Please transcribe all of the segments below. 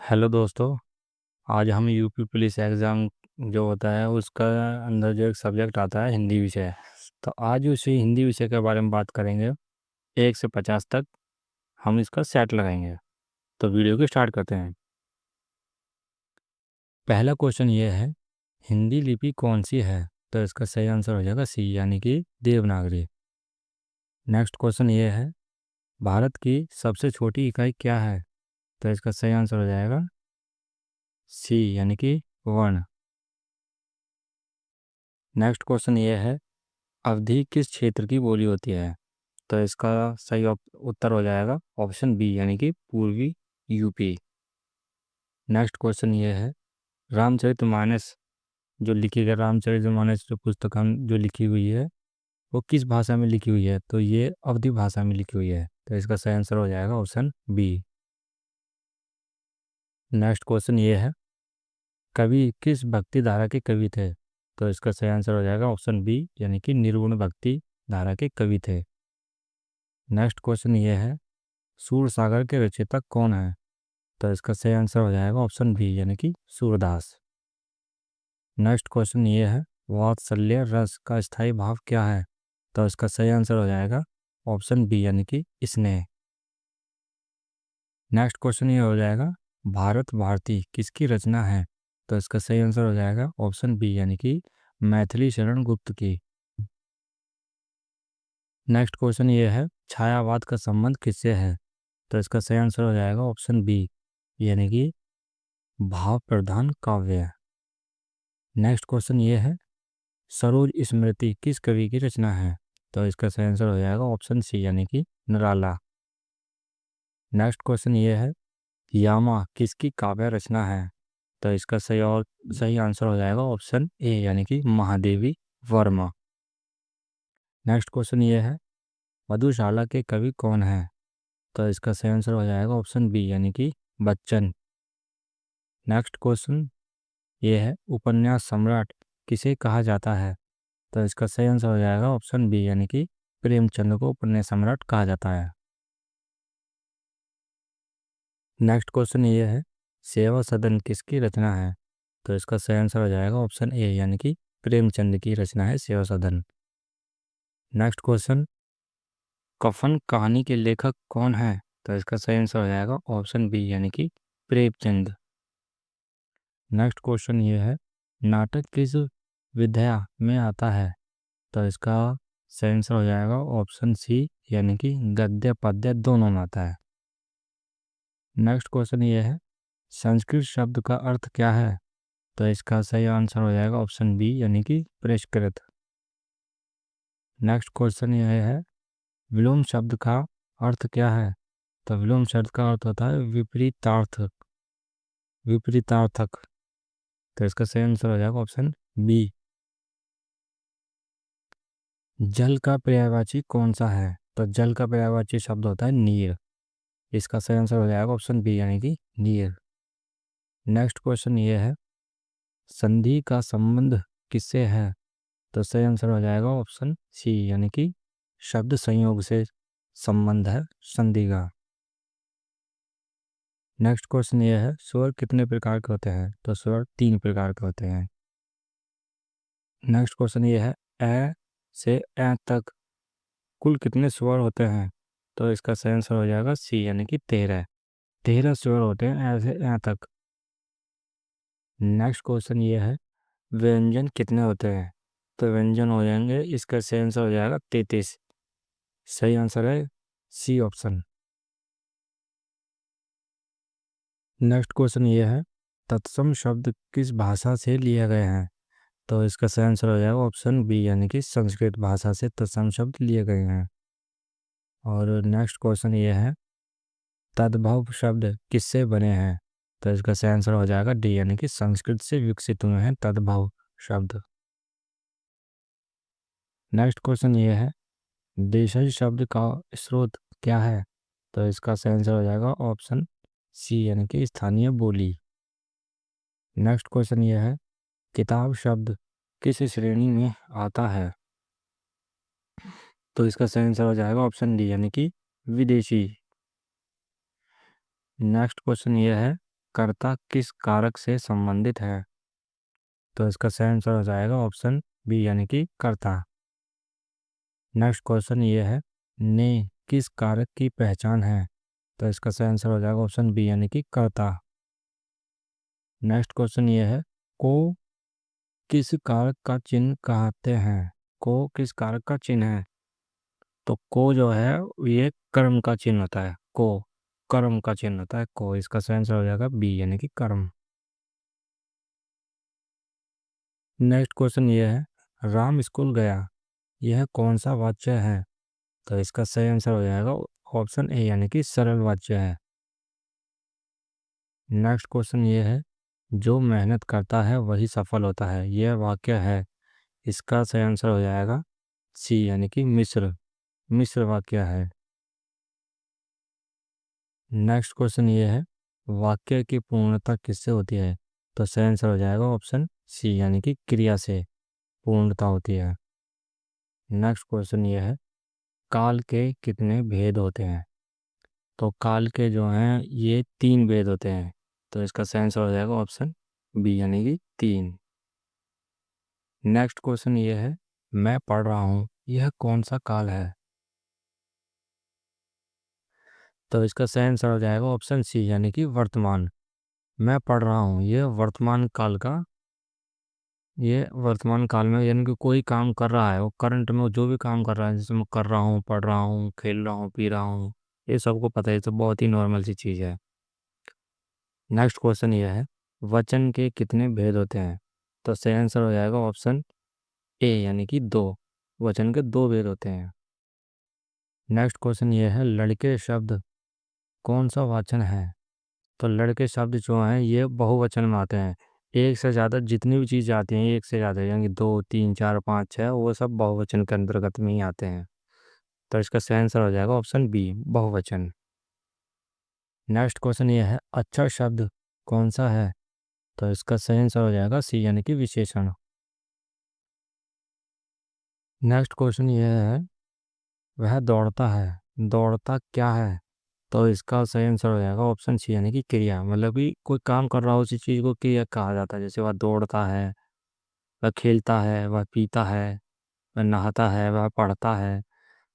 Hello दोस्तों। आज हम यूपी पुलिस एग्ज़ाम जो होता है उसका अंदर जो एक सब्जेक्ट आता है हिंदी विषय। तो आज उसी हिंदी विषय के बारे में बात करेंगे। 1 से 50 तक हम इसका सेट लगाएंगे। तो वीडियो को स्टार्ट करते हैं। पहला क्वेश्चन ये है, हिंदी लिपि कौन सी है? तो इसका सही आंसर हो जाएगा सी, यानी कि देवनागरी। नेक्स्ट क्वेश्चन ये है, भारत की सबसे छोटी इकाई क्या है? तो इसका सही आंसर हो जाएगा सी, यानी कि वर्ण। नेक्स्ट क्वेश्चन ये है, अवधि किस क्षेत्र की बोली होती है? तो इसका सही उत्तर हो जाएगा ऑप्शन बी, यानी कि पूर्वी यूपी। नेक्स्ट क्वेश्चन ये है, रामचरितमानस जो लिखी गई, रामचरितमानस जो पुस्तक हम जो लिखी हुई है वो किस भाषा में लिखी हुई है? तो ये अवधी भाषा में लिखी हुई है। तो इसका सही आंसर हो जाएगा ऑप्शन बी। नेक्स्ट क्वेश्चन ये है, कवि किस भक्ति धारा के कवि थे? तो इसका सही आंसर हो जाएगा ऑप्शन बी, यानी कि निर्गुण भक्ति धारा के कवि थे। नेक्स्ट क्वेश्चन ये है, सूर सागर के रचयिता कौन है? तो इसका सही आंसर हो जाएगा ऑप्शन बी, यानी कि सूरदास। नेक्स्ट क्वेश्चन ये है, वात्सल्य रस का स्थायी भाव क्या है? तो इसका सही आंसर हो जाएगा ऑप्शन बी, यानी कि स्नेह। नेक्स्ट क्वेश्चन ये हो जाएगा, भारत भारती किसकी रचना है? तो इसका सही आंसर हो जाएगा ऑप्शन बी, यानी कि मैथिली शरण गुप्त की। नेक्स्ट क्वेश्चन ये है, छायावाद का संबंध किससे है? तो इसका सही आंसर हो जाएगा ऑप्शन बी, यानी कि भाव प्रधान काव्य। नेक्स्ट क्वेश्चन ये है, सरोज स्मृति किस कवि की रचना है? तो इसका सही आंसर हो जाएगा ऑप्शन सी, यानी कि निराला। नेक्स्ट क्वेश्चन ये है, यामा किसकी काव्य रचना है? तो इसका सही आंसर हो जाएगा ऑप्शन ए, यानी कि महादेवी वर्मा। नेक्स्ट क्वेश्चन ये है, मधुशाला के कवि कौन है? तो इसका सही आंसर हो जाएगा ऑप्शन बी, यानी कि बच्चन। नेक्स्ट क्वेश्चन ये है, उपन्यास सम्राट किसे कहा जाता है? तो इसका सही आंसर हो जाएगा ऑप्शन बी, यानी कि प्रेमचंद को उपन्यास सम्राट कहा जाता है। नेक्स्ट क्वेश्चन ये है, सेवा सदन किसकी रचना है? तो इसका सही आंसर हो जाएगा ऑप्शन ए, यानी कि प्रेमचंद की रचना है सेवा सदन। नेक्स्ट क्वेश्चन, कफन कहानी के लेखक कौन है? तो इसका सही आंसर हो जाएगा ऑप्शन बी, यानी कि प्रेमचंद। नेक्स्ट क्वेश्चन ये है, नाटक किस विधा में आता है? तो इसका सही आंसर हो जाएगा ऑप्शन सी, यानी कि गद्य पद्य दोनों में आता है। नेक्स्ट क्वेश्चन ये है, संस्कृत शब्द का अर्थ क्या है? तो इसका सही आंसर हो जाएगा ऑप्शन बी, यानी कि परिष्कृत। नेक्स्ट क्वेश्चन ये है, विलोम शब्द का अर्थ क्या है? तो विलोम शब्द का अर्थ होता है विपरीतार्थक, विपरीतार्थक। तो इसका सही आंसर हो जाएगा ऑप्शन बी। जल का पर्यायवाची कौन सा है? तो जल का पर्यायवाची शब्द होता है नीर। इसका सही आंसर हो जाएगा ऑप्शन बी, यानी कि नीर। नेक्स्ट क्वेश्चन ये है, संधि का संबंध किससे है? तो सही आंसर हो जाएगा ऑप्शन सी, यानी कि शब्द संयोग से संबंध है संधि का। नेक्स्ट क्वेश्चन ये है, स्वर कितने प्रकार के होते हैं? तो स्वर 3 प्रकार के होते हैं। नेक्स्ट क्वेश्चन ये है, ए से ए तक कुल कितने स्वर होते हैं? तो इसका सही आंसर हो जाएगा सी, यानी कि 13। 13 स्वर होते हैं ए से ए तक। नेक्स्ट क्वेश्चन ये है, व्यंजन कितने होते हैं? तो व्यंजन हो जाएंगे, इसका सही आंसर हो जाएगा 33। सही आंसर है सी ऑप्शन। नेक्स्ट क्वेश्चन ये है, तत्सम शब्द किस भाषा से लिए गए हैं? तो इसका सही आंसर हो जाएगा ऑप्शन बी, यानी कि संस्कृत भाषा से तत्सम शब्द लिए गए हैं। और नेक्स्ट क्वेश्चन ये है, तद्भव शब्द किससे बने हैं? तो इसका सही आंसर हो जाएगा डी, यानी कि संस्कृत से विकसित हुए हैं तद्भव शब्द। नेक्स्ट क्वेश्चन ये है, देशज शब्द का स्रोत क्या है? तो इसका सही आंसर हो जाएगा ऑप्शन सी, यानी कि स्थानीय बोली। नेक्स्ट क्वेश्चन ये है, किताब शब्द किस श्रेणी में आता है? तो इसका सही आंसर हो जाएगा ऑप्शन डी, यानी कि विदेशी। नेक्स्ट क्वेश्चन ये है, कर्ता किस कारक से संबंधित है? तो इसका सही आंसर हो जाएगा ऑप्शन बी यानी कि कर्ता। नेक्स्ट क्वेश्चन ये है, ने किस कारक की पहचान है? तो इसका सही आंसर हो जाएगा ऑप्शन बी यानी कि कर्ता। नेक्स्ट क्वेश्चन ये है, को किस कारक का चिन्ह कहते हैं? को किस कारक का चिन्ह है? तो को जो है ये कर्म का चिन्ह होता है। को कर्म का चिन्ह होता है को। इसका सही आंसर हो जाएगा बी यानी कि कर्म। नेक्स्ट क्वेश्चन ये है, राम स्कूल गया, यह कौन सा वाक्य है? तो इसका सही आंसर हो जाएगा ऑप्शन ए यानी कि सरल वाक्य है। नेक्स्ट क्वेश्चन ये है, जो मेहनत करता है वही सफल होता है, यह वाक्य है। इसका सही आंसर हो जाएगा सी यानी कि मिश्र मिश्र वाक्य है। नेक्स्ट क्वेश्चन ये है, वाक्य की पूर्णता किससे होती है? तो सही आंसर हो जाएगा ऑप्शन सी यानी कि क्रिया से पूर्णता होती है। नेक्स्ट क्वेश्चन ये है, काल के कितने भेद होते हैं? तो काल के जो हैं ये 3 भेद होते हैं। तो इसका सही आंसर हो जाएगा ऑप्शन बी यानी कि 3। नेक्स्ट क्वेश्चन ये है, मैं पढ़ रहा हूँ, यह कौन सा काल है? तो इसका सही आंसर हो जाएगा ऑप्शन सी यानी कि वर्तमान। मैं पढ़ रहा हूँ ये वर्तमान काल में यानी कि कोई काम कर रहा है वो करंट में वो जो भी काम कर रहा है, जैसे मैं कर रहा हूँ, पढ़ रहा हूँ, खेल रहा हूँ, पी रहा हूँ, ये सबको पता है, ये तो बहुत ही नॉर्मल सी चीज़ है। नेक्स्ट क्वेश्चन ये है, वचन के कितने भेद होते हैं? तो सही आंसर हो जाएगा ऑप्शन ए यानी कि 2। वचन के 2 भेद होते हैं। नेक्स्ट क्वेश्चन ये है, लड़के शब्द कौन सा वाचन है? तो लड़के शब्द जो हैं ये बहुवचन में आते हैं। एक से ज़्यादा जितनी भी चीज़ें आती हैं एक से ज़्यादा यानी कि 2 3 4 5 6 वो सब बहुवचन के अंतर्गत में ही आते हैं। तो इसका सही आंसर हो जाएगा ऑप्शन बी बहुवचन। नेक्स्ट क्वेश्चन ये है, अच्छा शब्द कौन सा है? तो इसका सही आंसर हो जाएगा सी यानी कि विशेषण। नेक्स्ट क्वेश्चन ये है, वह दौड़ता है, दौड़ता क्या है? तो इसका सही आंसर हो जाएगा ऑप्शन सी यानी कि क्रिया। मतलब कि कोई काम कर रहा हो उसी चीज़ को क्रिया कहा जाता है। जैसे वह दौड़ता है, वह खेलता है, वह पीता है, वह नहाता है, वह पढ़ता है।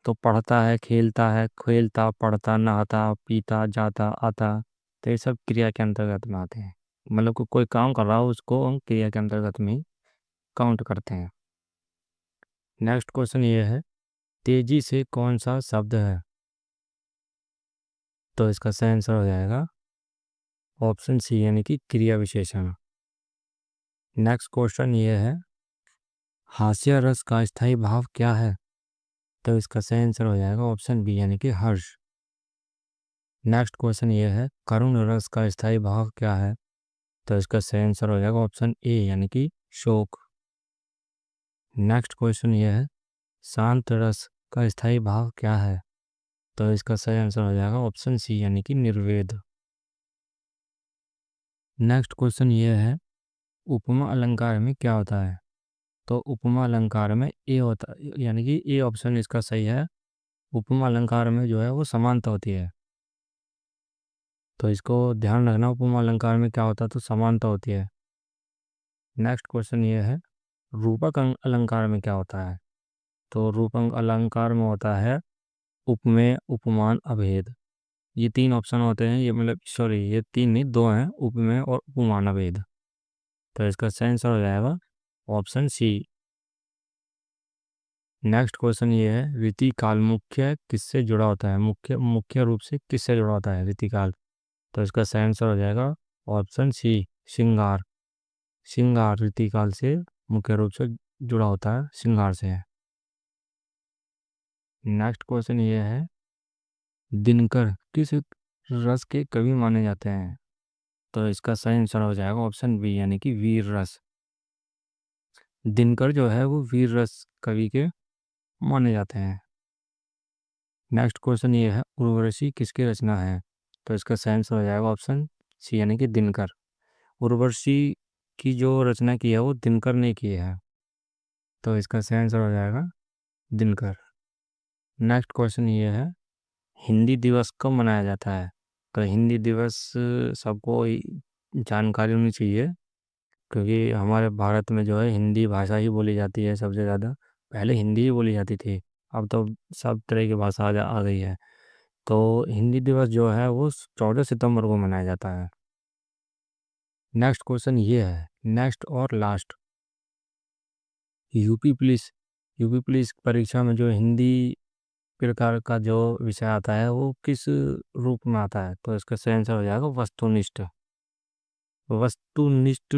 तो पढ़ता है, खेलता है, खेलता, पढ़ता, नहाता, पीता, जाता, आता, तो ये सब क्रिया के अंतर्गत में आते हैं। मतलब कोई काम कर रहा हो उसको हम क्रिया के अंतर्गत में काउंट करते हैं। नेक्स्ट क्वेश्चन ये है, तेजी से कौन सा शब्द है? तो इसका सही आंसर हो जाएगा ऑप्शन सी यानी कि क्रिया विशेषण। नेक्स्ट क्वेश्चन ये है, हास्य रस का स्थायी भाव क्या है? तो इसका सही आंसर हो जाएगा ऑप्शन बी यानी कि हर्ष। नेक्स्ट क्वेश्चन ये है, करुण रस का स्थायी भाव क्या है? तो इसका सही आंसर हो जाएगा ऑप्शन ए यानी कि शोक। नेक्स्ट क्वेश्चन ये है, शांत रस का स्थायी भाव क्या है? तो इसका सही आंसर हो जाएगा ऑप्शन सी यानी कि निर्वेद। नेक्स्ट क्वेश्चन ये है, उपमा अलंकार में क्या होता है? तो उपमा अलंकार में ए होता यानी कि ए ऑप्शन इसका सही है। उपमा अलंकार में जो है वो समानता होती है। तो इसको ध्यान रखना, उपमा अलंकार में क्या होता है तो समानता होती है। नेक्स्ट क्वेश्चन ये है, रूपक अलंकार में क्या होता है? तो रूपक अलंकार में होता है उपमेय, उपमान, अभेद। ये 3 ऑप्शन होते हैं, ये मतलब सॉरी ये 3 नहीं 2 हैं, उपमेय और उपमान अभेद। तो इसका सही आंसर हो जाएगा ऑप्शन सी। नेक्स्ट क्वेश्चन ये है, रीतिकाल मुख्य किससे जुड़ा होता है? मुख्य मुख्य रूप से किससे जुड़ा होता है रीतिकाल? तो इसका सही आंसर हो जाएगा ऑप्शन सी श्रृंगार। श्रृंगार रीतिकाल से मुख्य रूप से जुड़ा होता है, श्रृंगार से है। नेक्स्ट क्वेश्चन ये है, दिनकर किस रस के कवि माने जाते हैं? तो इसका सही आंसर हो जाएगा ऑप्शन बी यानी कि वीर रस। दिनकर जो है वो वीर रस कवि के माने जाते हैं। नेक्स्ट क्वेश्चन ये है, उर्वशी किसकी रचना है? तो इसका सही आंसर हो जाएगा ऑप्शन सी यानी कि दिनकर। उर्वशी की जो रचना की है वो दिनकर ने की है। तो इसका सही आंसर हो जाएगा दिनकर। नेक्स्ट क्वेश्चन ये है, हिंदी दिवस कब मनाया जाता है? तो हिंदी दिवस सबको जानकारी होनी चाहिए, क्योंकि हमारे भारत में जो है हिंदी भाषा ही बोली जाती है सबसे ज़्यादा। पहले हिंदी ही बोली जाती थी, अब तो सब तरह की भाषा आ गई है। तो हिंदी दिवस जो है वो 14 सितंबर को मनाया जाता है। नेक्स्ट क्वेश्चन ये है, नेक्स्ट और last, UP police UP police परीक्षा में जो हिंदी प्रकार का जो विषय आता है वो किस रूप में आता है? तो इसका सही आंसर हो जाएगा वस्तुनिष्ठ। वस्तुनिष्ठ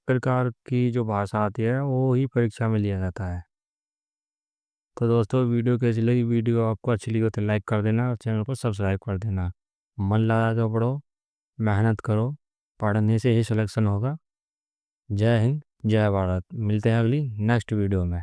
प्रकार की जो भाषा आती है वो ही परीक्षा में लिया जाता है। तो दोस्तों, वीडियो कैसी लगी? वीडियो आपको अच्छी लगी हो तो लाइक कर देना और चैनल को सब्सक्राइब कर देना। मन लगा के पढ़ो, मेहनत करो, पढ़ने से ही सिलेक्शन होगा। जय हिंद, जय भारत। मिलते हैं अगली नेक्स्ट वीडियो में।